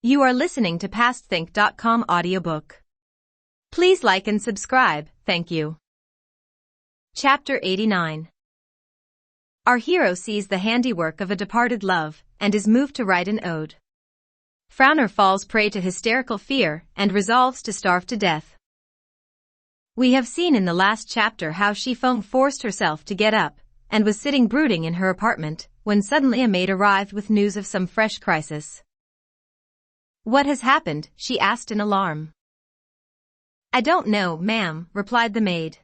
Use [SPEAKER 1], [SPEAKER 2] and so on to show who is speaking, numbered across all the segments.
[SPEAKER 1] You are listening to PastThink.com audiobook. Please like and subscribe, thank you. Chapter 89. Our hero sees the handiwork of a departed love, and is moved to write an ode. Frowner falls prey to hysterical fear, and resolves to starve to death. We have seen in the last chapter how Xueqin forced herself to get up, and was sitting brooding in her apartment, when suddenly a maid arrived with news of some fresh crisis. "What has happened?" she asked in alarm. "I don't know, ma'am," replied the maid.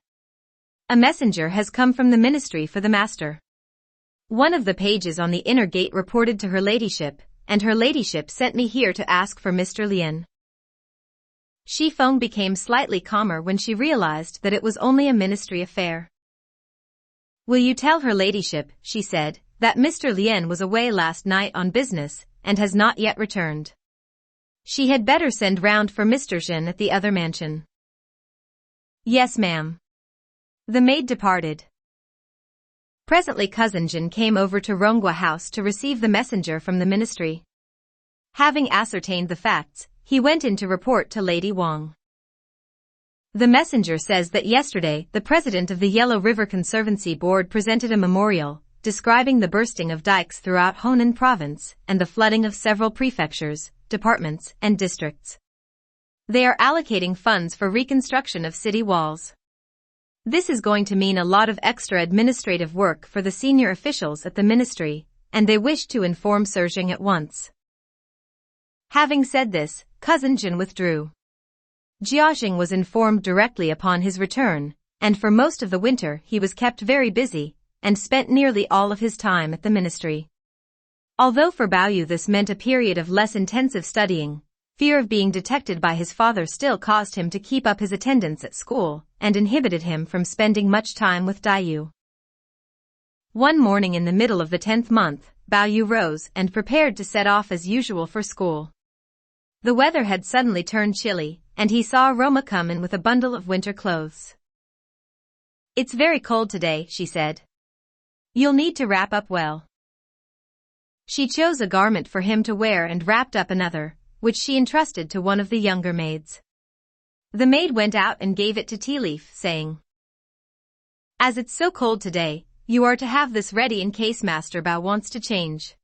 [SPEAKER 1] "A messenger has come from the ministry for the master. One of the pages on the inner gate reported to her ladyship, and her ladyship sent me here to ask for Mr. Lien." Xueqin became slightly calmer when she realized that it was only a ministry affair. "Will you tell her ladyship," she said, "that Mr. Lien was away last night on business, and has not yet returned. She had better send round for Mr. Jean at the other mansion." "Yes, ma'am." The maid departed. Presently Cousin Jean came over to Ronghua House to receive the messenger from the ministry. Having ascertained the facts, he went in to report to Lady Wang. "The messenger says that yesterday the president of the Yellow River Conservancy Board presented a memorial, describing the bursting of dikes throughout Honan province and the flooding of several prefectures, departments, and districts. They are allocating funds for reconstruction of city walls. This is going to mean a lot of extra administrative work for the senior officials at the ministry, and they wish to inform Sir Jing at once." Having said this, Cousin Jean withdrew. Jiaxing was informed directly upon his return, and for most of the winter he was kept very busy, and spent nearly all of his time at the ministry. Although for Baoyu this meant a period of less intensive studying, fear of being detected by his father still caused him to keep up his attendance at school, and inhibited him from spending much time with Dayu. One morning in the middle of the 10th month, Baoyu rose and prepared to set off as usual for school. The weather had suddenly turned chilly, and he saw Roma come in with a bundle of winter clothes. "It's very cold today," she said. "You'll need to wrap up well." She chose a garment for him to wear and wrapped up another, which she entrusted to one of the younger maids. The maid went out and gave it to Tea Leaf, saying, "As it's so cold today, you are to have this ready in case Master Bao wants to change."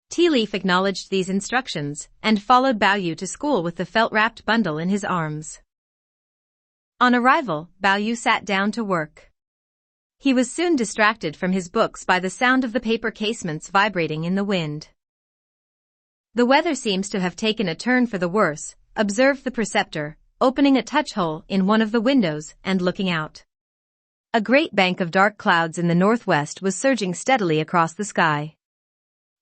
[SPEAKER 1] Tea Leaf acknowledged these instructions, and followed Baoyu to school with the felt-wrapped bundle in his arms. On arrival, Baoyu sat down to work. He was soon distracted from his books by the sound of the paper casements vibrating in the wind. "The weather seems to have taken a turn for the worse," observed the preceptor, opening a touch-hole in one of the windows and looking out. A great bank of dark clouds in the northwest was surging steadily across the sky.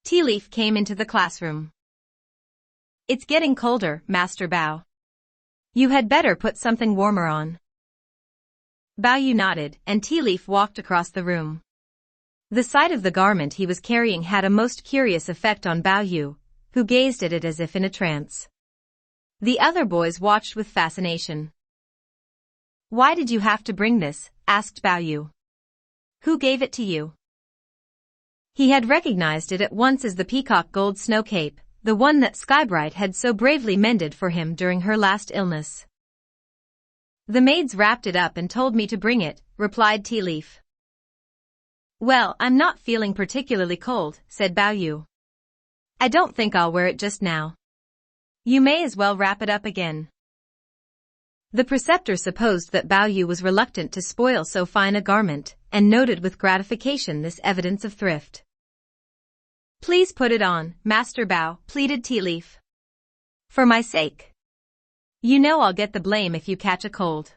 [SPEAKER 1] Tea Leaf came into the classroom. "It's getting colder, Master Bao. You had better put something warmer on." Baoyu nodded, and Tea Leaf walked across the room. The sight of the garment he was carrying had a most curious effect on Baoyu, who gazed at it as if in a trance. The other boys watched with fascination. "Why did you have to bring this?" asked Baoyu. "Who gave it to you?" He had recognized it at once as the peacock gold snow cape, the one that Skybright had so bravely mended for him during her last illness. "The maids wrapped it up and told me to bring it," replied Tea Leaf. "Well, I'm not feeling particularly cold," said Baoyu. "I don't think I'll wear it just now. You may as well wrap it up again." The preceptor supposed that Baoyu was reluctant to spoil so fine a garment, and noted with gratification this evidence of thrift. "Please put it on, Master Bao," pleaded Tea Leaf. "For my sake. You know I'll get the blame if you catch a cold."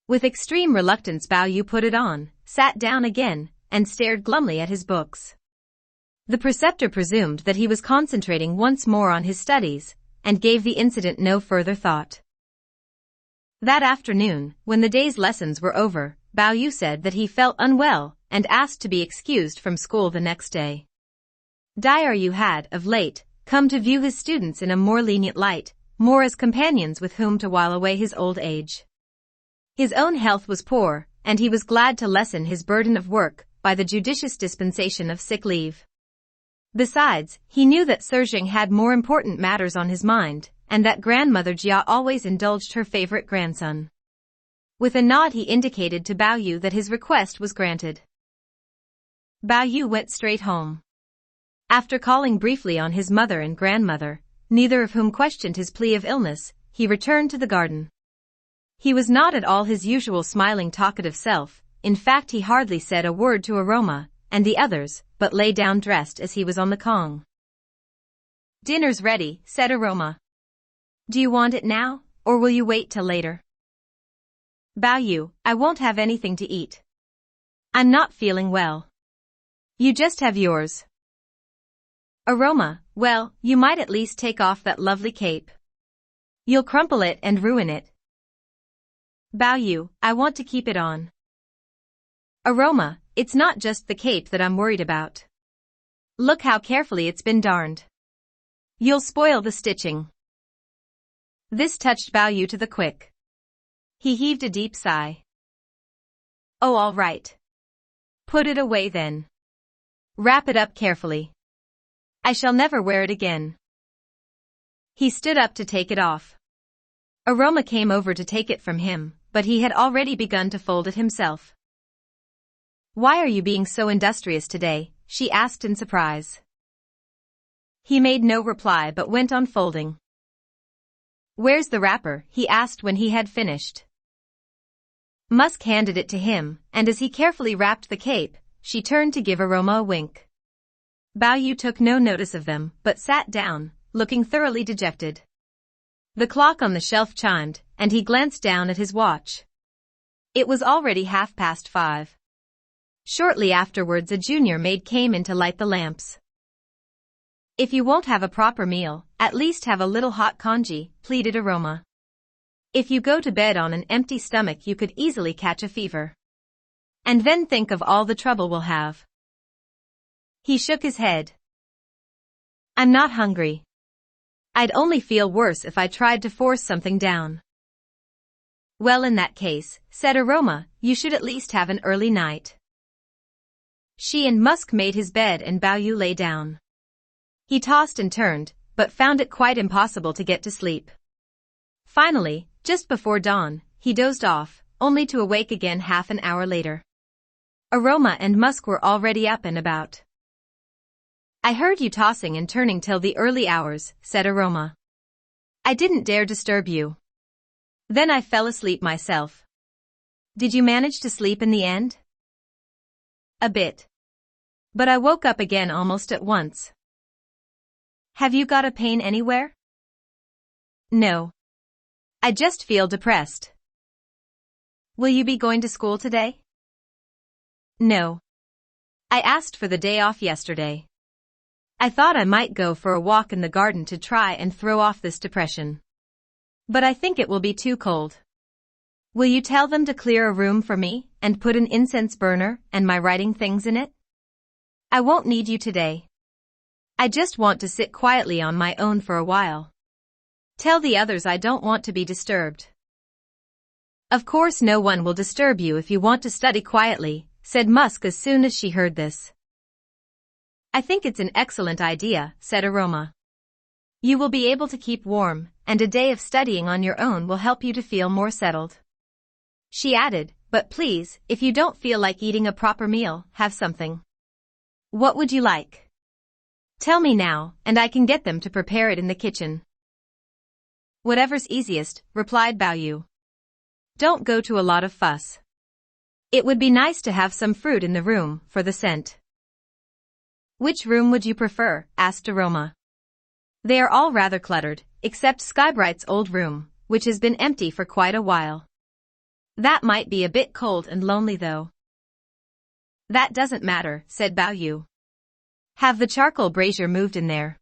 [SPEAKER 1] With extreme reluctance Baoyu put it on, sat down again, and stared glumly at his books. The preceptor presumed that he was concentrating once more on his studies, and gave the incident no further thought. That afternoon, when the day's lessons were over, Baoyu said that he felt unwell, and asked to be excused from school the next day. Dayu had, of late, come to view his students in a more lenient light, more as companions with whom to while away his old age. His own health was poor, and he was glad to lessen his burden of work by the judicious dispensation of sick leave. Besides, he knew that Serging had more important matters on his mind, and that grandmother Jia always indulged her favorite grandson. With a nod he indicated to Bao Yu that his request was granted. Bao Yu went straight home. After calling briefly on his mother and grandmother, neither of whom questioned his plea of illness, he returned to the garden. He was not at all his usual smiling talkative self. In fact, he hardly said a word to Aroma and the others, but lay down dressed as he was on the Kong. "Dinner's ready," said Aroma. "Do you want it now, or will you wait till later?" "Bao Yu, I won't have anything to eat. I'm not feeling well. You just have yours." "Aroma, well, you might at least take off that lovely cape. You'll crumple it and ruin it." "Bao Yu, I want to keep it on." "Aroma, it's not just the cape that I'm worried about. Look how carefully it's been darned. You'll spoil the stitching." This touched Bao Yu to the quick. He heaved a deep sigh. "Oh, all right. Put it away then. Wrap it up carefully. I shall never wear it again." He stood up to take it off. Aroma came over to take it from him, but he had already begun to fold it himself. "Why are you being so industrious today?" she asked in surprise. He made no reply but went on folding. "Where's the wrapper?" he asked when he had finished. Musk handed it to him, and as he carefully wrapped the cape, she turned to give Aroma a wink. Bao Yu took no notice of them, but sat down, looking thoroughly dejected. The clock on the shelf chimed, and he glanced down at his watch. It was already 5:30. Shortly afterwards a junior maid came in to light the lamps. "If you won't have a proper meal, at least have a little hot congee," pleaded Aroma. "If you go to bed on an empty stomach you could easily catch a fever. And then think of all the trouble we'll have." He shook his head. "I'm not hungry. I'd only feel worse if I tried to force something down." "Well, in that case," said Aroma, "you should at least have an early night." She and Musk made his bed and Bao Yu lay down. He tossed and turned, but found it quite impossible to get to sleep. Finally, just before dawn, he dozed off, only to awake again half an hour later. Aroma and Musk were already up and about. "I heard you tossing and turning till the early hours," said Aroma. "I didn't dare disturb you. Then I fell asleep myself." "Did you manage to sleep in the end?" "A bit. But I woke up again almost at once." "Have you got a pain anywhere?" "No. I just feel depressed." "Will you be going to school today?" "No. I asked for the day off yesterday. I thought I might go for a walk in the garden to try and throw off this depression. But I think it will be too cold. Will you tell them to clear a room for me and put an incense burner and my writing things in it? I won't need you today. I just want to sit quietly on my own for a while. Tell the others I don't want to be disturbed." "Of course no one will disturb you if you want to study quietly," said Musk as soon as she heard this. "I think it's an excellent idea," said Aroma. "You will be able to keep warm, and a day of studying on your own will help you to feel more settled." She added, "But please, if you don't feel like eating a proper meal, have something. What would you like? Tell me now, and I can get them to prepare it in the kitchen." "Whatever's easiest," replied Bao Yu. "Don't go to a lot of fuss. It would be nice to have some fruit in the room for the scent." "Which room would you prefer?" asked Aroma. "They are all rather cluttered, except Skybright's old room, which has been empty for quite a while. That might be a bit cold and lonely though." "That doesn't matter," said Bao Yu. "Have the charcoal brazier moved in there."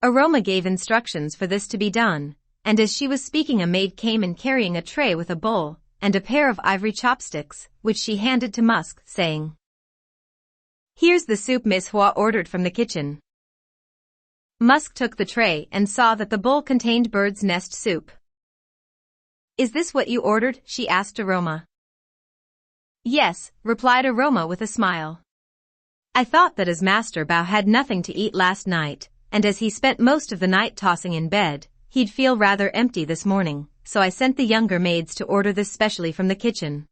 [SPEAKER 1] Aroma gave instructions for this to be done, and as she was speaking a maid came in carrying a tray with a bowl and a pair of ivory chopsticks, which she handed to Musk, saying, "Here's the soup Miss Hua ordered from the kitchen." Musk took the tray and saw that the bowl contained bird's nest soup. "Is this what you ordered?" she asked Aroma. "Yes," replied Aroma with a smile. I thought that as Master Bao had nothing to eat last night, and as he spent most of the night tossing in bed, he'd feel rather empty this morning, so I sent the younger maids to order this specially from the kitchen.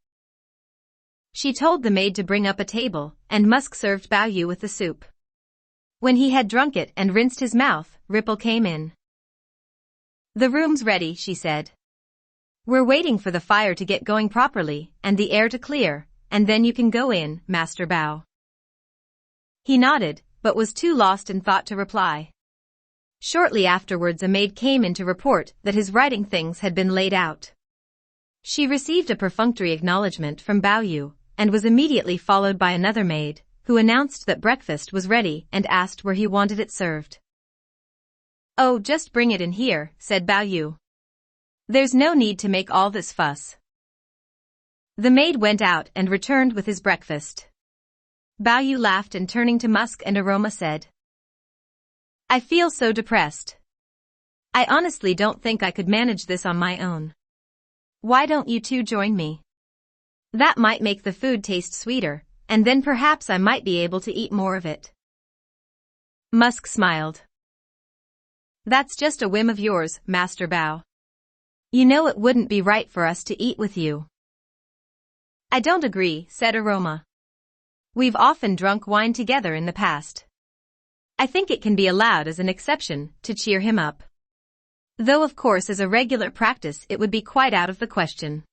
[SPEAKER 1] She told the maid to bring up a table, and Musk served Bao Yu with the soup. When he had drunk it and rinsed his mouth, Ripple came in. "The room's ready," she said. "We're waiting for the fire to get going properly, and the air to clear, and then you can go in, Master Bao." He nodded, but was too lost in thought to reply. Shortly afterwards a maid came in to report that his writing things had been laid out. She received a perfunctory acknowledgement from Bao Yu, and was immediately followed by another maid, who announced that breakfast was ready and asked where he wanted it served. "Oh, just bring it in here," said Bao Yu. "There's no need to make all this fuss." The maid went out and returned with his breakfast. Bao Yu laughed and turning to Musk and Aroma said, "I feel so depressed. I honestly don't think I could manage this on my own. Why don't you two join me? That might make the food taste sweeter, and then perhaps I might be able to eat more of it." Musk smiled. "That's just a whim of yours, Master Bao. You know it wouldn't be right for us to eat with you." "I don't agree," said Aroma. "We've often drunk wine together in the past. I think it can be allowed as an exception to cheer him up. Though of course as a regular practice it would be quite out of the question."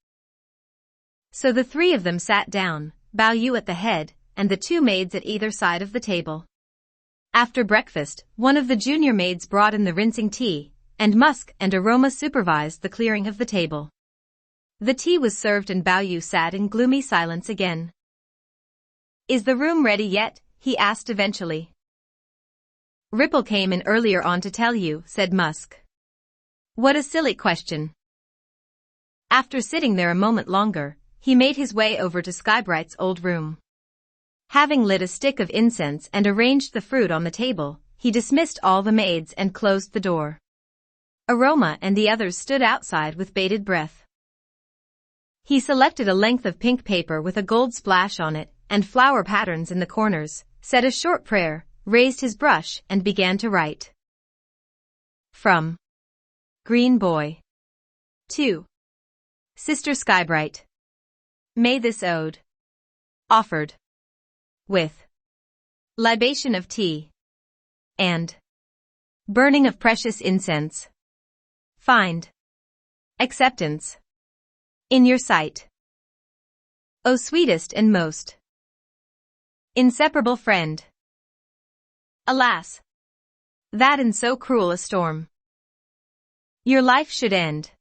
[SPEAKER 1] So the three of them sat down, Bao Yu at the head, and the two maids at either side of the table. After breakfast, one of the junior maids brought in the rinsing tea, and Musk and Aroma supervised the clearing of the table. The tea was served and Bao Yu sat in gloomy silence again. "Is the room ready yet?" he asked eventually. "Ripple came in earlier on to tell you," said Musk. "What a silly question." After sitting there a moment longer, he made his way over to Skybright's old room. Having lit a stick of incense and arranged the fruit on the table, he dismissed all the maids and closed the door. Aroma and the others stood outside with bated breath. He selected a length of pink paper with a gold splash on it and flower patterns in the corners, said a short prayer, raised his brush and began to write. From Green Boy to Sister Skybright. May this ode, offered with libation of tea and burning of precious incense, find acceptance in your sight, O sweetest and most inseparable friend. Alas, that in so cruel a storm your life should end.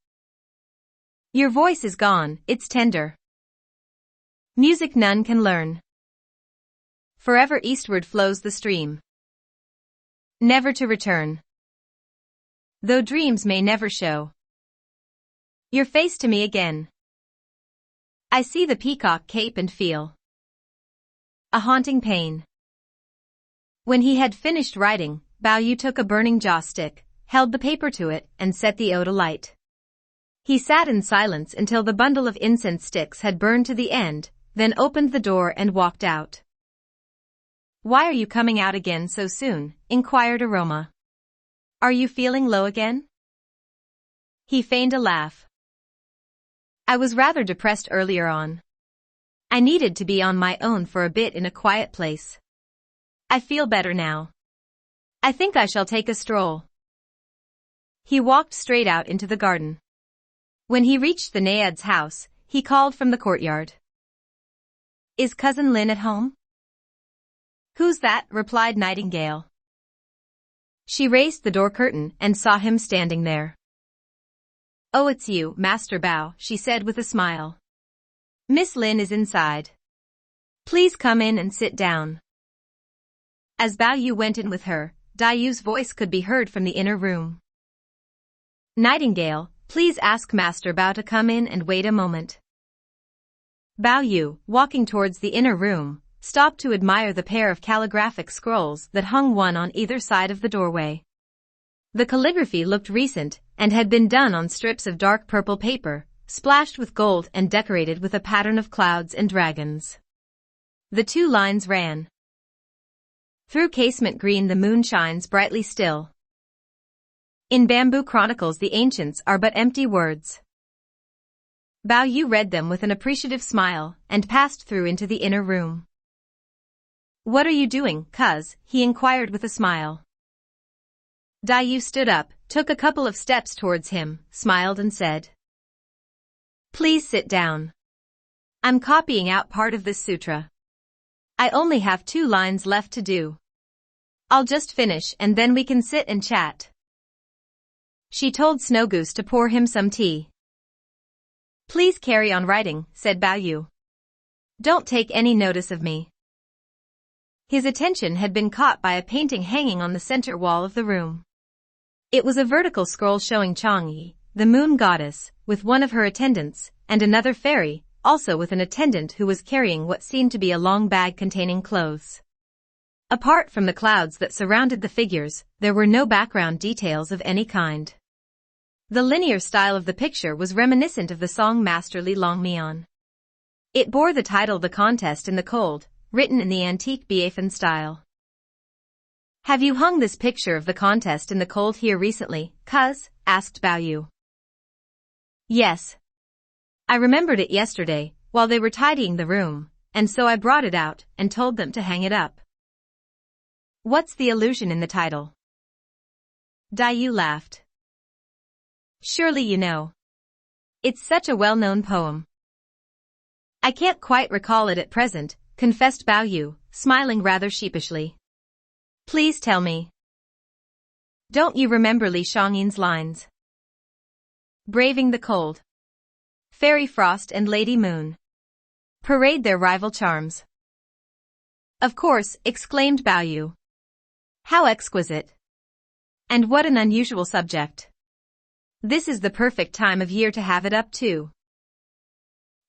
[SPEAKER 1] Your voice is gone, it's tender music none can learn. Forever eastward flows the stream, never to return. Though dreams may never show your face to me again, I see the peacock cape and feel a haunting pain. When he had finished writing, Bao Yu took a burning joss stick, held the paper to it, and set the ode alight. He sat in silence until the bundle of incense sticks had burned to the end, then opened the door and walked out. "Why are you coming out again so soon?" inquired Aroma. "Are you feeling low again?" He feigned a laugh. "I was rather depressed earlier on. I needed to be on my own for a bit in a quiet place. I feel better now. I think I shall take a stroll." He walked straight out into the garden. When he reached the Naiad's house, he called from the courtyard. "Is Cousin Lin at home?" "Who's that?" replied Nightingale. She raised the door curtain and saw him standing there. "Oh, it's you, Master Bao," she said with a smile. "Miss Lin is inside. Please come in and sit down." As Bao Yu went in with her, Dai Yu's voice could be heard from the inner room. "Nightingale, please ask Master Bao to come in and wait a moment." Bao Yu, walking towards the inner room, stopped to admire the pair of calligraphic scrolls that hung one on either side of the doorway. The calligraphy looked recent and had been done on strips of dark purple paper, splashed with gold and decorated with a pattern of clouds and dragons. The two lines ran, Through casement green the moon shines brightly still. In bamboo chronicles the ancients are but empty words. Bao Yu read them with an appreciative smile and passed through into the inner room. What are you doing, cuz? He inquired with a smile. Dai Yu stood up, took a couple of steps towards him, smiled and said, Please sit down. I'm copying out part of this sutra. I only have 2 lines left to do. I'll just finish and then we can sit and chat. She told Snow Goose to pour him some tea. Please carry on writing, said Bao Yu. Don't take any notice of me. His attention had been caught by a painting hanging on the center wall of the room. It was a vertical scroll showing Chang'e, the moon goddess, with one of her attendants, and another fairy, also with an attendant who was carrying what seemed to be a long bag containing clothes. Apart from the clouds that surrounded the figures, there were no background details of any kind. The linear style of the picture was reminiscent of the song Masterly Long Mian. It bore the title The Contest in the Cold, written in the antique Biafan style. Have you hung this picture of the contest in the cold here recently, cuz? Asked Bao Yu. Yes. I remembered it yesterday, while they were tidying the room, and so I brought it out and told them to hang it up. What's the allusion in the title? Dai Yu laughed. Surely you know. It's such a well-known poem. I can't quite recall it at present, confessed Bao Yu, smiling rather sheepishly. Please tell me. Don't you remember Li Shangyin's lines? Braving the cold. Fairy Frost and Lady Moon parade their rival charms. Of course, exclaimed Bao Yu. How exquisite. And what an unusual subject. This is the perfect time of year to have it up too.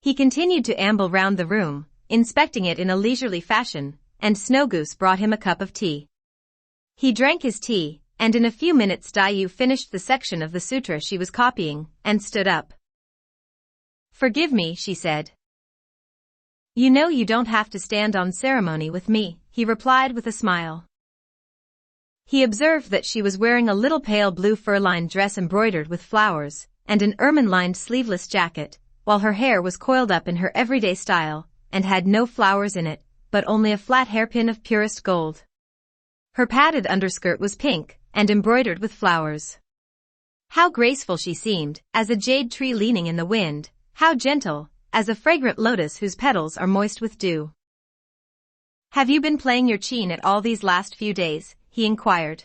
[SPEAKER 1] He continued to amble round the room, inspecting it in a leisurely fashion, and Snow Goose brought him a cup of tea. He drank his tea, and in a few minutes Dai Yu finished the section of the sutra she was copying, and stood up. Forgive me, she said. You know you don't have to stand on ceremony with me, he replied with a smile. He observed that she was wearing a little pale blue fur-lined dress embroidered with flowers, and an ermine-lined sleeveless jacket, while her hair was coiled up in her everyday style, and had no flowers in it, but only a flat hairpin of purest gold. Her padded underskirt was pink, and embroidered with flowers. How graceful she seemed, as a jade tree leaning in the wind, how gentle, as a fragrant lotus whose petals are moist with dew. Have you been playing your qin at all these last few days? He inquired.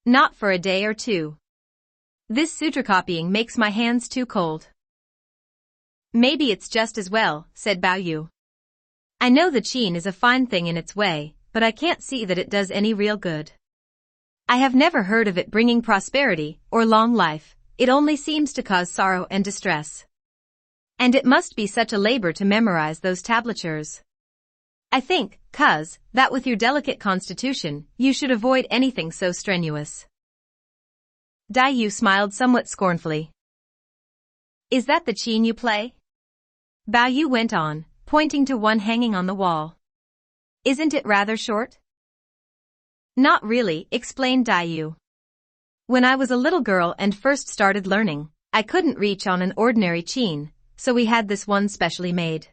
[SPEAKER 1] Not for a day or two. This sutra copying makes my hands too cold. Maybe it's just as well, said Bao Yu. I know the qin is a fine thing in its way, but I can't see that it does any real good. I have never heard of it bringing prosperity or long life, it only seems to cause sorrow and distress. And it must be such a labor to memorize those tablatures. I think, cuz, that with your delicate constitution, you should avoid anything so strenuous. Dai Yu smiled somewhat scornfully. Is that the qin you play? Bao Yu went on, pointing to one hanging on the wall. Isn't it rather short? Not really, explained Dai Yu. When I was a little girl and first started learning, I couldn't reach on an ordinary qin, so we had this one specially made.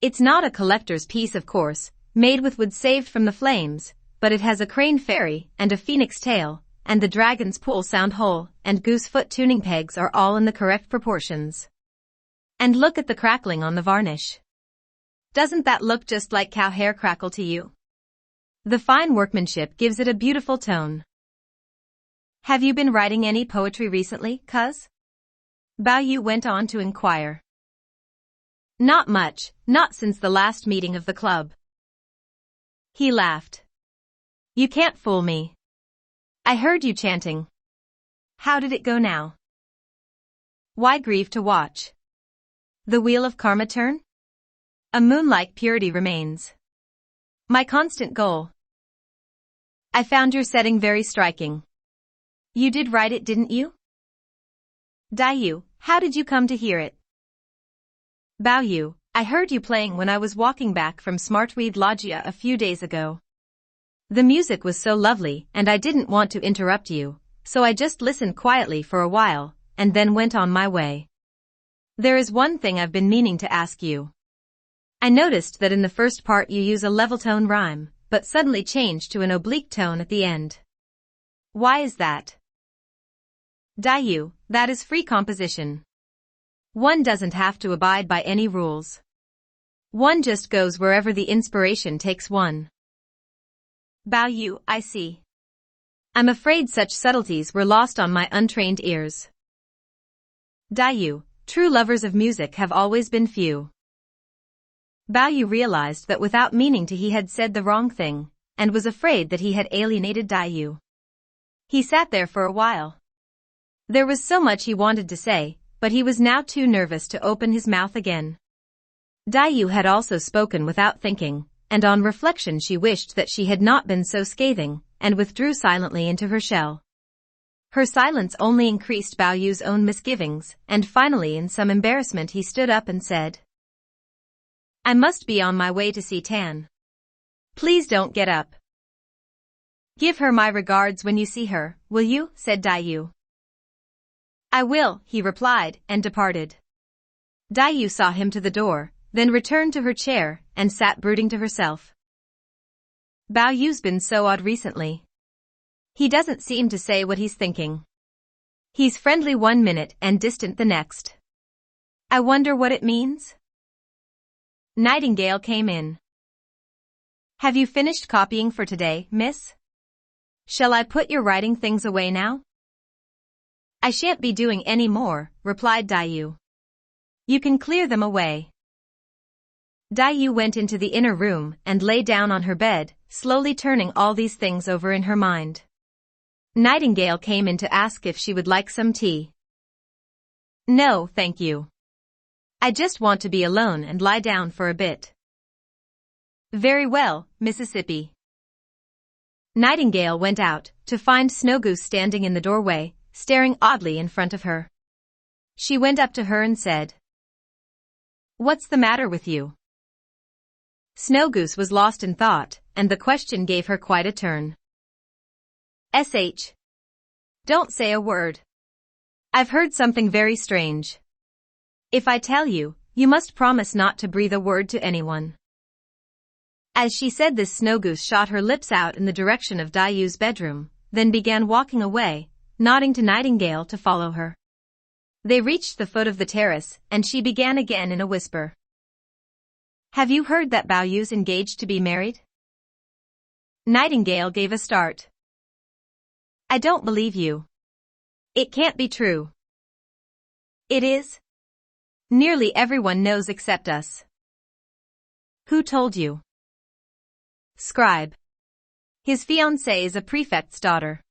[SPEAKER 1] It's not a collector's piece of course, made with wood saved from the flames, but it has a crane fairy and a phoenix tail, and the dragon's pool sound hole and goose foot tuning pegs are all in the correct proportions. And look at the crackling on the varnish. Doesn't that look just like cow hair crackle to you? The fine workmanship gives it a beautiful tone. Have you been writing any poetry recently, cuz? Bao Yu went on to inquire. Not much, not since the last meeting of the club. He laughed. You can't fool me. I heard you chanting. How did it go now? Why grieve to watch? The wheel of karma turn? A moon-like purity remains. My constant goal. I found your setting very striking. You did write it, didn't you? Dai Yu, how did you come to hear it? Bao Yu, I heard you playing when I was walking back from Smartweed Loggia a few days ago. The music was so lovely and I didn't want to interrupt you, so I just listened quietly for a while, and then went on my way. There is one thing I've been meaning to ask you. I noticed that in the first part you use a level tone rhyme, but suddenly change to an oblique tone at the end. Why is that? Dayu, that is free composition. One doesn't have to abide by any rules. One just goes wherever the inspiration takes one. Bao, I see. I'm afraid such subtleties were lost on my untrained ears. Dayu, true lovers of music have always been few. Bao realized that without meaning to he had said the wrong thing, and was afraid that he had alienated Dayu. He sat there for a while. There was so much he wanted to say, but he was now too nervous to open his mouth again. Dayu had also spoken without thinking, and on reflection she wished that she had not been so scathing, and withdrew silently into her shell. Her silence only increased Baoyu's own misgivings, and finally in some embarrassment he stood up and said, I must be on my way to see Tan. Please don't get up. Give her my regards when you see her, will you? Said Dayu. I will, he replied, and departed. Dayu saw him to the door, then returned to her chair, and sat brooding to herself. Baoyu's been so odd recently. He doesn't seem to say what he's thinking. He's friendly one minute and distant the next. I wonder what it means? Nightingale came in. Have you finished copying for today, miss? Shall I put your writing things away now? I shan't be doing any more, replied Dayu. You can clear them away. Dayu went into the inner room and lay down on her bed, slowly turning all these things over in her mind. Nightingale came in to ask if she would like some tea. No, thank you. I just want to be alone and lie down for a bit. Very well, Mississippi. Nightingale went out, to find Snowgoose standing in the doorway, staring oddly in front of her. She went up to her and said, What's the matter with you? Snowgoose was lost in thought, and the question gave her quite a turn. Don't say a word. I've heard something very strange. If I tell you, you must promise not to breathe a word to anyone. As she said this, Snowgoose shot her lips out in the direction of Dayu's bedroom, then began walking away, nodding to Nightingale to follow her. They reached the foot of the terrace, and she began again in a whisper. Have you heard that Baoyu's engaged to be married? Nightingale gave a start. I don't believe you. It can't be true. It is. Nearly everyone knows except us. Who told you? Scribe. His fiancée is a prefect's daughter.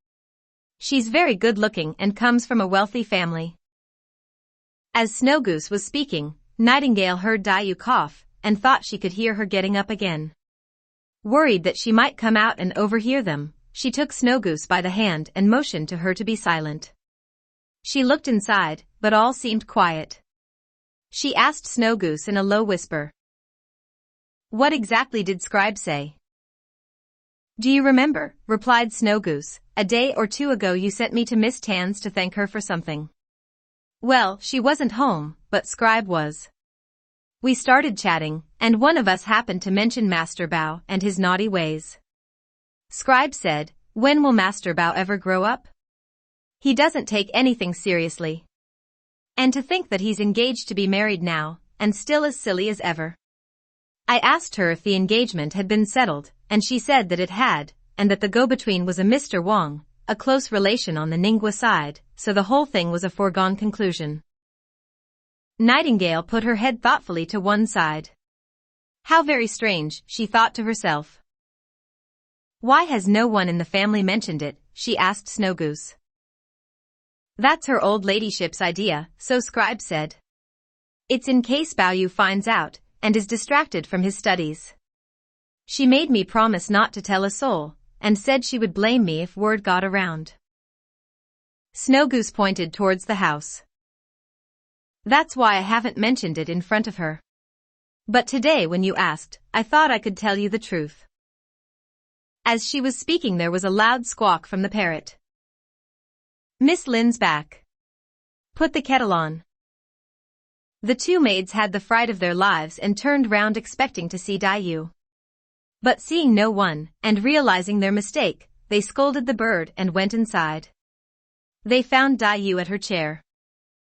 [SPEAKER 1] She's very good-looking and comes from a wealthy family. As Snowgoose was speaking, Nightingale heard Dayu cough, and thought she could hear her getting up again. Worried that she might come out and overhear them, she took Snowgoose by the hand and motioned to her to be silent. She looked inside, but all seemed quiet. She asked Snowgoose in a low whisper. What exactly did Scribe say? Do you remember, replied Snowgoose, a day or two ago you sent me to Miss Tan's to thank her for something. Well, she wasn't home, but Scribe was. We started chatting, and one of us happened to mention Master Bao and his naughty ways. Scribe said, when will Master Bao ever grow up? He doesn't take anything seriously. And to think that he's engaged to be married now, and still as silly as ever. I asked her if the engagement had been settled, and she said that it had, and that the go-between was a Mr. Wang, a close relation on the Ningguo side, so the whole thing was a foregone conclusion. Nightingale put her head thoughtfully to one side. How very strange, she thought to herself. Why has no one in the family mentioned it, she asked Snowgoose. That's her old ladyship's idea, so Scribe said. It's in case Baoyu finds out, and is distracted from his studies. She made me promise not to tell a soul, and said she would blame me if word got around. Snowgoose pointed towards the house. That's why I haven't mentioned it in front of her. But today when you asked, I thought I could tell you the truth. As she was speaking there was a loud squawk from the parrot. "Miss Lin's back. Put the kettle on." The two maids had the fright of their lives and turned round expecting to see Dayu. But seeing no one, and realizing their mistake, they scolded the bird and went inside. They found Dayu at her chair.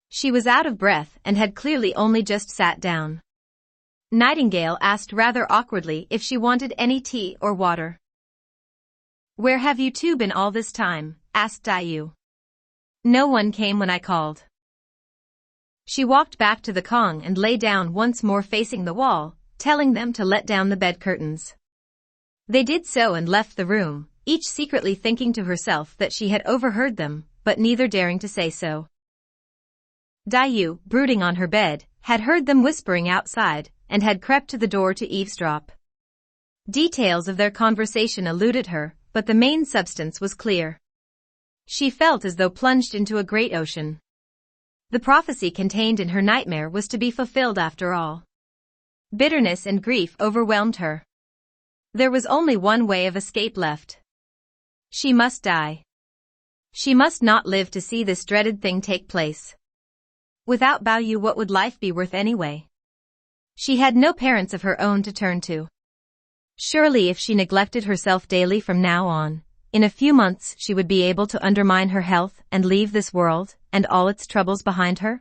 [SPEAKER 1] She was out of breath and had clearly only just sat down. Nightingale asked rather awkwardly if she wanted any tea or water. "Where have you two been all this time?" asked Dayu. "No one came when I called." She walked back to the Kong and lay down once more facing the wall, telling them to let down the bed curtains. They did so and left the room, each secretly thinking to herself that she had overheard them, but neither daring to say so. Dayu, brooding on her bed, had heard them whispering outside, and had crept to the door to eavesdrop. Details of their conversation eluded her, but the main substance was clear. She felt as though plunged into a great ocean. The prophecy contained in her nightmare was to be fulfilled after all. Bitterness and grief overwhelmed her. There was only one way of escape left. She must die. She must not live to see this dreaded thing take place. Without Baoyu, what would life be worth anyway? She had no parents of her own to turn to. Surely if she neglected herself daily from now on, in a few months she would be able to undermine her health and leave this world and all its troubles behind her.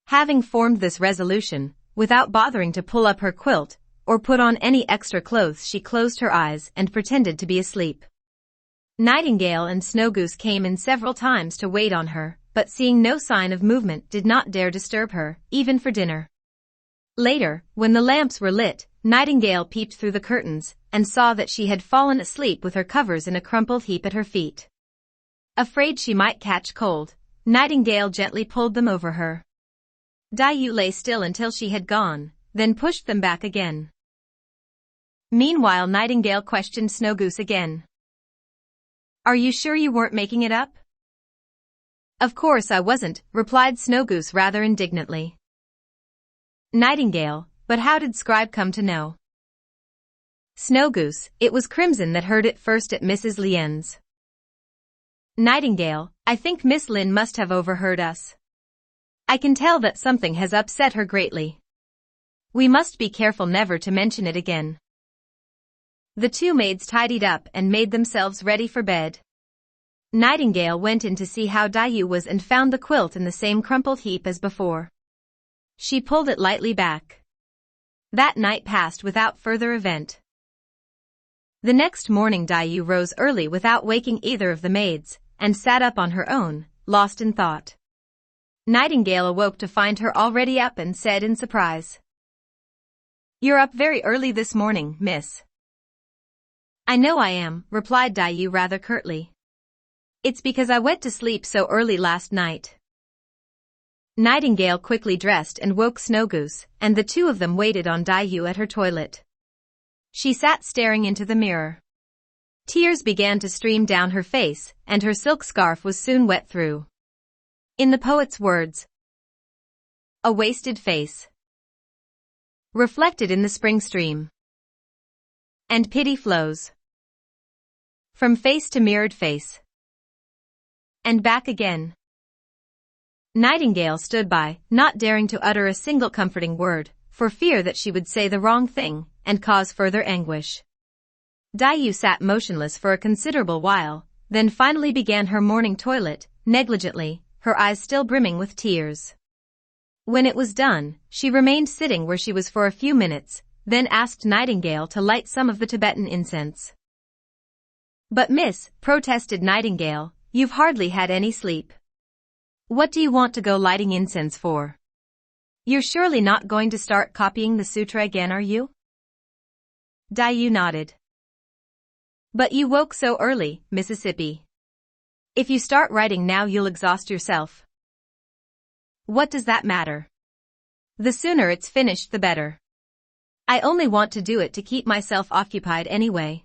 [SPEAKER 1] Having formed this resolution, without bothering to pull up her quilt or put on any extra clothes, she closed her eyes and pretended to be asleep. Nightingale and Snowgoose came in several times to wait on her, but seeing no sign of movement did not dare disturb her, even for dinner. Later, when the lamps were lit, Nightingale peeped through the curtains and saw that she had fallen asleep with her covers in a crumpled heap at her feet. Afraid she might catch cold, Nightingale gently pulled them over her. Dayu lay still until she had gone, then pushed them back again. Meanwhile, Nightingale questioned Snowgoose again. "Are you sure you weren't making it up?" "Of course I wasn't," replied Snowgoose rather indignantly. Nightingale, "But how did Scribe come to know?" Snowgoose, "It was Crimson that heard it first at Mrs. Lien's." Nightingale, "I think Miss Lin must have overheard us. I can tell that something has upset her greatly. We must be careful never to mention it again." The two maids tidied up and made themselves ready for bed. Nightingale went in to see how Dayu was and found the quilt in the same crumpled heap as before. She pulled it lightly back. That night passed without further event. The next morning Dayu rose early without waking either of the maids, and sat up on her own, lost in thought. Nightingale awoke to find her already up and said in surprise, "You're up very early this morning, miss." "I know I am," replied Dayu rather curtly. "It's because I went to sleep so early last night." Nightingale quickly dressed and woke Snowgoose, and the two of them waited on Dayu at her toilet. She sat staring into the mirror. Tears began to stream down her face, and her silk scarf was soon wet through. In the poet's words, "A wasted face, reflected in the spring stream, and pity flows from face to mirrored face, and back again." Nightingale stood by, not daring to utter a single comforting word, for fear that she would say the wrong thing and cause further anguish. Dayu sat motionless for a considerable while, then finally began her morning toilet, negligently, her eyes still brimming with tears. When it was done, she remained sitting where she was for a few minutes, then asked Nightingale to light some of the Tibetan incense. "But miss," protested Nightingale, "you've hardly had any sleep. What do you want to go lighting incense for? You're surely not going to start copying the sutra again, are you?" Dayu nodded. "But you woke so early, Mississippi. If you start writing now you'll exhaust yourself." "What does that matter? The sooner it's finished the better. I only want to do it to keep myself occupied anyway.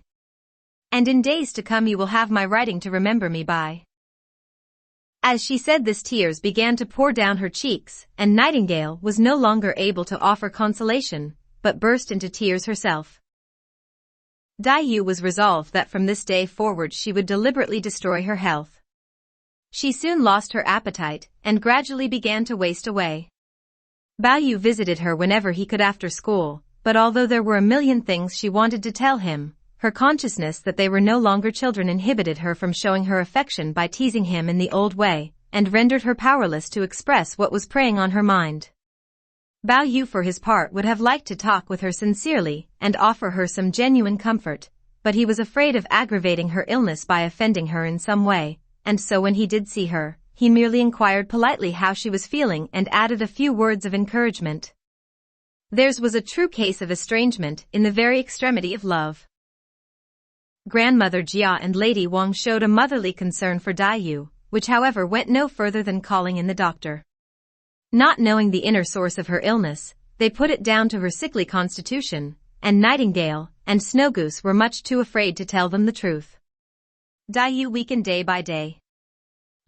[SPEAKER 1] And in days to come you will have my writing to remember me by." As she said this, tears began to pour down her cheeks, and Nightingale was no longer able to offer consolation, but burst into tears herself. Yu was resolved that from this day forward she would deliberately destroy her health. She soon lost her appetite and gradually began to waste away. Yu visited her whenever he could after school, but although there were a million things she wanted to tell him, her consciousness that they were no longer children inhibited her from showing her affection by teasing him in the old way, and rendered her powerless to express what was preying on her mind. Yu for his part would have liked to talk with her sincerely and offer her some genuine comfort, but he was afraid of aggravating her illness by offending her in some way, and so when he did see her, he merely inquired politely how she was feeling and added a few words of encouragement. Theirs was a true case of estrangement in the very extremity of love. Grandmother Jia and Lady Wang showed a motherly concern for Yu, which however went no further than calling in the doctor. Not knowing the inner source of her illness, they put it down to her sickly constitution, and Nightingale and Snowgoose were much too afraid to tell them the truth. Yu weakened day by day.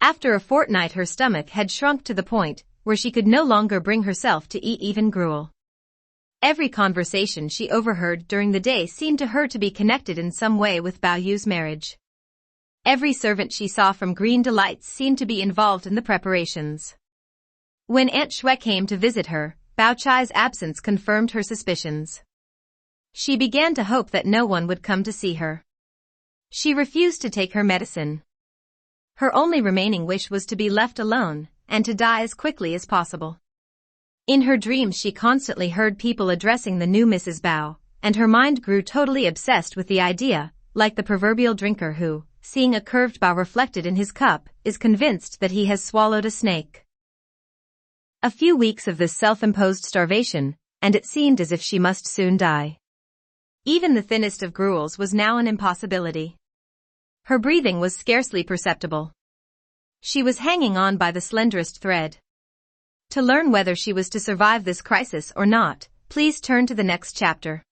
[SPEAKER 1] After a fortnight her stomach had shrunk to the point where she could no longer bring herself to eat even gruel. Every conversation she overheard during the day seemed to her to be connected in some way with Yu's marriage. Every servant she saw from Green Delights seemed to be involved in the preparations. When Aunt Xue came to visit her, Bao Chai's absence confirmed her suspicions. She began to hope that no one would come to see her. She refused to take her medicine. Her only remaining wish was to be left alone, and to die as quickly as possible. In her dreams she constantly heard people addressing the new Mrs. Bao, and her mind grew totally obsessed with the idea, like the proverbial drinker who, seeing a curved bao reflected in his cup, is convinced that he has swallowed a snake. A few weeks of this self-imposed starvation, and it seemed as if she must soon die. Even the thinnest of gruels was now an impossibility. Her breathing was scarcely perceptible. She was hanging on by the slenderest thread. To learn whether she was to survive this crisis or not, please turn to the next chapter.